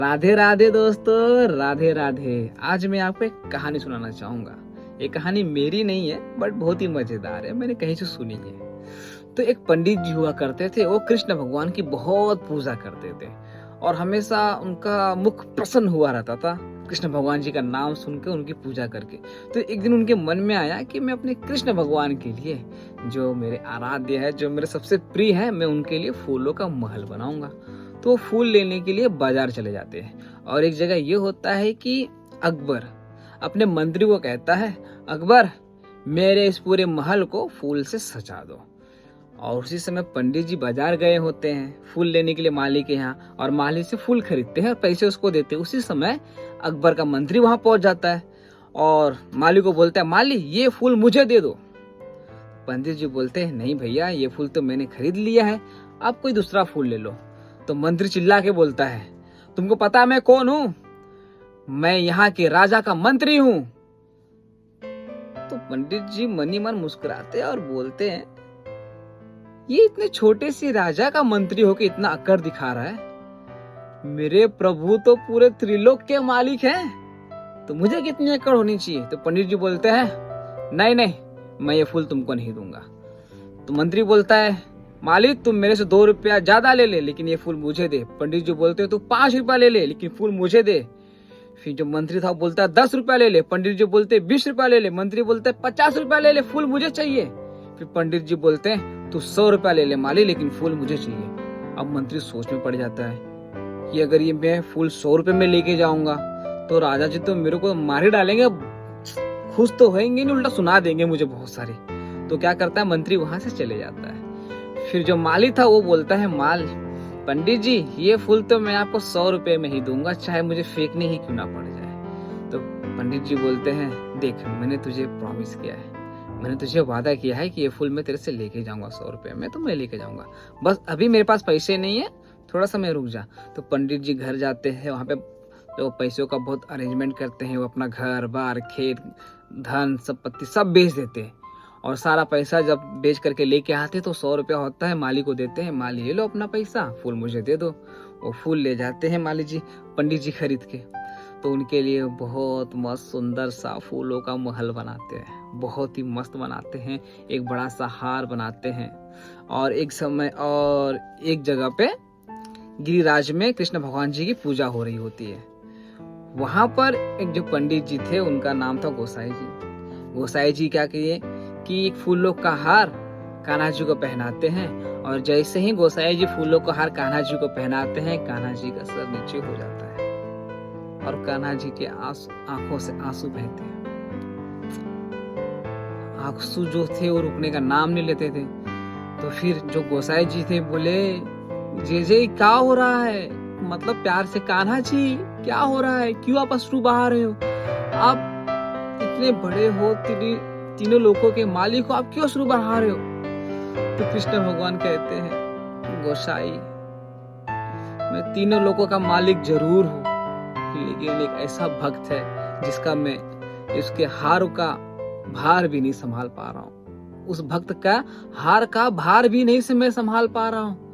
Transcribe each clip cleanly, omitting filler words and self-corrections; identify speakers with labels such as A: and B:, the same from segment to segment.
A: राधे राधे दोस्तों, राधे राधे। आज मैं आपको एक कहानी सुनाना चाहूंगा। ये कहानी मेरी नहीं है बट बहुत ही मजेदार है, मैंने कहीं से सुनी है। तो एक पंडित जी हुआ करते थे, वो कृष्ण भगवान की बहुत पूजा करते थे और हमेशा उनका मुख प्रसन्न हुआ रहता था कृष्ण भगवान जी का नाम सुन के, उनकी पूजा करके। तो एक दिन उनके मन में आया कि मैं अपने कृष्ण भगवान के लिए, जो मेरे आराध्य है, जो मेरे सबसे प्रिय है, मैं उनके लिए फूलों का महल बनाऊंगा। तो वो फूल लेने के लिए बाजार चले जाते हैं और एक जगह ये होता है कि अकबर अपने मंत्री को कहता है, अकबर मेरे इस पूरे महल को फूल से सजा दो। और उसी समय पंडित जी बाजार गए होते हैं फूल लेने के लिए माली के यहाँ, और माली से फूल खरीदते हैं और पैसे उसको देते हैं। उसी समय अकबर का मंत्री वहां पहुंच जाता है और माली को बोलता है, माली ये फूल मुझे दे दो। पंडित जी बोलते हैं, नहीं भैया, ये फूल तो मैंने खरीद लिया है, आप कोई दूसरा फूल ले लो। तो मंत्री चिल्ला के बोलता है, तुमको पता मैं कौन हूं? मैं यहाँ के राजा का मंत्री हूं। तो पंडित जी मनी मन मुस्कुराते हैं और बोलते हैं, ये इतने छोटे से राजा का मंत्री होकर इतना अकड़ दिखा रहा है? मेरे प्रभु तो पूरे त्रिलोक के मालिक हैं, तो मुझे कितनी अकड़ होनी चाहिए? तो पंडित जी बोलते हैं, नहीं नहीं, मैं ये फूल तुमको नहीं दूंगा। तो मंत्री बोलता है, मालिक तुम मेरे से 2 रुपया ज्यादा ले ले, लेकिन ये फूल मुझे दे। पंडित जी बोलते हैं, तू 5 रुपया ले ले, लेकिन फूल मुझे दे। फिर जो मंत्री था बोलता है, 10 रुपया ले ले। पंडित जी बोलते हैं, 20 रुपया ले ले। मंत्री बोलते हैं, 50 रुपया ले ले, फूल मुझे चाहिए। फिर पंडित जी बोलते हैं, तू 100 रुपया ले ले मालिक, लेकिन फूल मुझे चाहिए। अब मंत्री सोच में पड़ जाता है कि अगर ये मैं फूल 100 रुपये में लेके जाऊंगा तो राजा जी तो मेरे को मार ही डालेंगे, खुश तो होंगे नहीं, उल्टा सुना देंगे मुझे बहुत सारी। तो क्या करता है, मंत्री वहां से चले जाता है। फिर जो माली था वो बोलता है, पंडित जी ये फूल तो मैं आपको 100 रुपए में ही दूंगा, चाहे मुझे फेंकने ही क्यों ना पड़ जाए। तो पंडित जी बोलते हैं, देख मैंने तुझे प्रॉमिस किया है, मैंने तुझे वादा किया है कि ये फूल मैं तेरे से लेके जाऊंगा 100 रुपए में, तो मैं लेके जाऊंगा, बस अभी मेरे पास पैसे नहीं है, थोड़ा सा मैं रुक जा। तो पंडित जी घर जाते हैं, वहां पे तो पैसों का बहुत अरेंजमेंट करते हैं। वो अपना घर बार खेत धन संपत्ति सब बेच देते हैं और सारा पैसा जब बेच करके लेके आते तो 100 रुपया होता है, माली को देते हैं, माली ले लो अपना पैसा, फूल मुझे दे दो। वो फूल ले जाते हैं माली जी, पंडित जी खरीद के। तो उनके लिए बहुत मस्त सुंदर सा फूलों का महल बनाते हैं, बहुत ही मस्त बनाते हैं। एक बड़ा सा हार बनाते हैं और एक जगह पे गिरिराज में कृष्ण भगवान जी की पूजा हो रही होती है। वहां पर एक जो पंडित जी थे, उनका नाम था गोसाई जी। गोसाई जी क्या किए कि एक फूलों का हार कान्हा जी को पहनाते हैं, और जैसे ही गोसाई जी फूलों का हार कान्हा जी को पहनाते हैं, कान्हा जी का सर नीचे हो जाता है और कान्हा जी के आंखों से आंसू बहते हैं। आंसू जो थे वो रुकने का नाम नहीं लेते थे। तो फिर जो गोसाई जी थे बोले, जे क्या हो रहा है? मतलब प्यार से, कान्हा जी क्या हो रहा है, क्यों आप अश्रु बहा रहे हो? आप इतने बड़े हो, तीनों लोगों के मालिक हो, आप क्यों अश्रु बहा रहे हो? तो कृष्ण भगवान कहते हैं, गोसाई मैं तीनों लोगों का मालिक जरूर हूँ, लेकिन एक ऐसा भक्त है जिसका मैं उसके हार का भार भी नहीं संभाल पा रहा हूँ, उस भक्त का हार का भार भी नहीं से मैं संभाल पा रहा हूँ।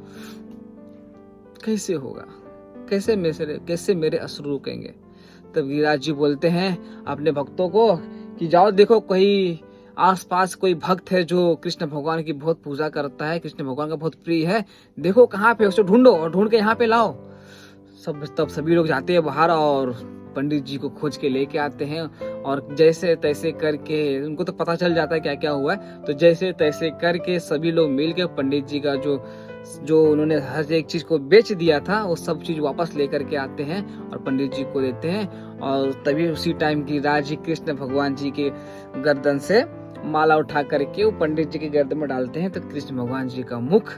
A: कैसे होगा? कैसे मेरे अश्रु रुकेंगे? तब गिरिराज जी बोलते हैं अपने भक्तों को कि जाओ देखो, कोई आसपास कोई भक्त है जो कृष्ण भगवान की बहुत पूजा करता है, कृष्ण भगवान का बहुत प्रिय है, देखो कहाँ पे, उसको ढूंढो और ढूंढ के यहाँ पे लाओ। तब सभी लोग जाते हैं बाहर और पंडित जी को खोज के लेके आते हैं, और जैसे तैसे करके उनको तो पता चल जाता है क्या क्या हुआ है। तो जैसे तैसे करके सभी लोग मिलके पंडित जी का जो उन्होंने हर एक चीज को बेच दिया था, वो सब चीज वापस लेकर के आते हैं और पंडित जी को देते हैं। और तभी उसी टाइम की राजी कृष्ण भगवान जी के गर्दन से माला उठा करके वो पंडित जी के गर्दन में डालते हैं। तो कृष्ण भगवान जी का मुख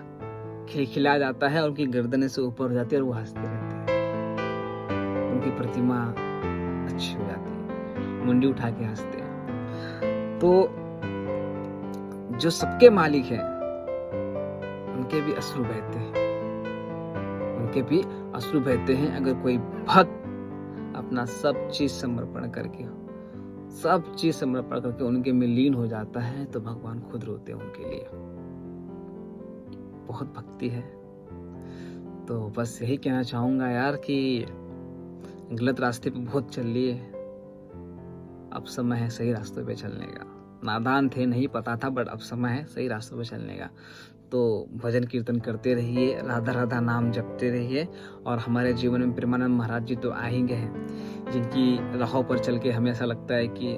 A: खिलखिला जाता है और उनकी गर्दन से ऊपर हो जाती है और वो हंसते रहते हैं। उनकी प्रतिमा अच्छी हो जाती है, मुंडी उठा के हंसते हैं। तो जो सबके मालिक हैं उनके भी अश्रु बहते हैं, उनके भी अश्रु बहते हैं। अगर कोई भक्त अपना सब चीज समर्पण करके उनके में लीन हो जाता है तो भगवान खुद रोते हैं उनके लिए। बहुत भक्ति है। तो बस यही कहना चाहूंगा यार कि गलत रास्ते पे बहुत चल लिए, अब समय है सही रास्तों पे चलने का। नादान थे, नहीं पता था, बट अब समय है सही रास्तों पे चलने का। तो भजन कीर्तन करते रहिए, राधा राधा नाम जपते रहिए, और हमारे जीवन में प्रेमानंद महाराज जी तो आ ही गए हैं, जिनकी राहों पर चल के हमें ऐसा लगता है कि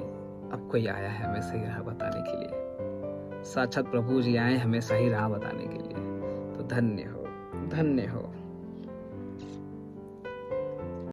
A: अब कोई आया है हमें सही राह बताने के लिए। साक्षात प्रभु जी आए हमें सही राह बताने के लिए। तो धन्य हो, धन्य हो।